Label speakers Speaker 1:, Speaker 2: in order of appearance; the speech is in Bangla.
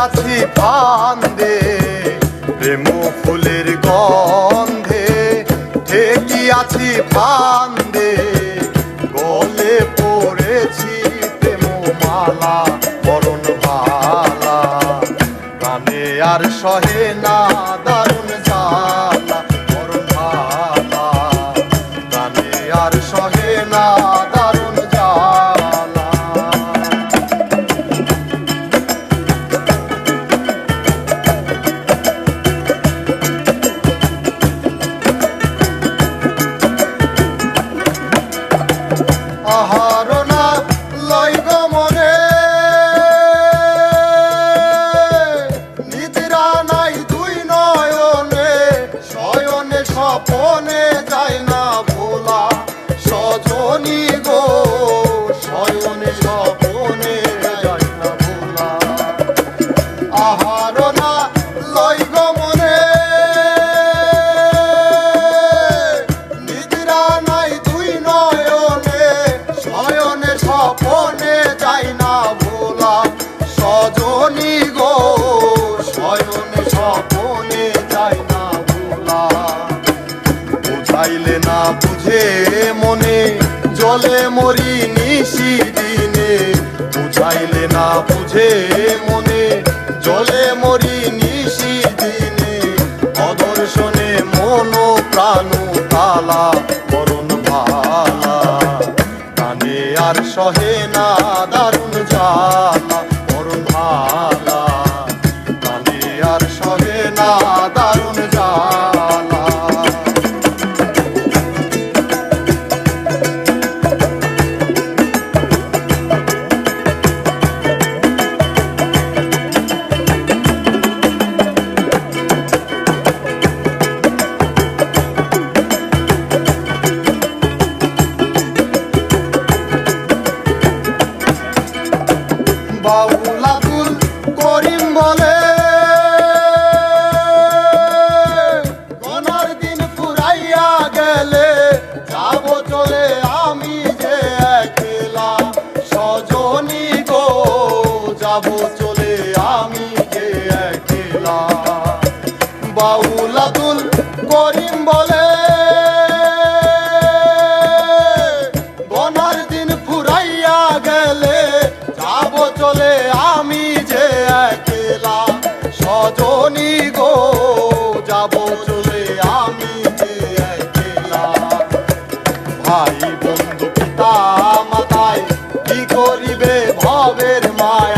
Speaker 1: আছি ফান্দে, প্রেম ফুলের গন্ধে ঠেকি আছি ফান্দে, গলে পড়েছি প্রেম মালা বরণ ভালা, প্রাণে আর সহে না দারুণ জ্বালা বরণ ভালা, প্রাণে আর সহে না দারুণ জ্বালা। আহার না লয় গো মনে, নিদ্রা নাই দুই নয়নে, শয়নে স্বপনে যায় না ভোলা সজনী গো, শয়নে স্বপনে যায় না ভোলা। আহার না লয় গো মনে, নিদ্রা নাই দুই নয়নে, শয়নে স্বপনে যায় না ভোলা সজনী গো, শয়নে স্বপনে যায় না ভোলা। বুঝাইলে না বুঝে মনে জলে মরি নিশি দিনে, বুঝাইলে না বুঝে মনে জলে মরি নিশি দিনে, অদর্শনে মন প্রাণ তালা বরণ ভালা, প্রাণে আর সহে না দারুণ জ্বালা বরণ ভালা, প্রাণে আর সহে না দারুণ জ্বালা। বাউল আব্দুল করিম বলে, গনার দিন ফুরাইয়া গেলে যাব চলে আমি যে একলা সজনী গো, যাব চলে আমি যে একলা। বাউল আব্দুল করিম বলে, গনার দিন ফুরাইয়া গেলে যাব চলে আমি যে একলা সজনী গো, যাব চলে আমি যে একলা। ভাই বন্ধু পিতা মাতায় কি করিবে ভবের মায়া,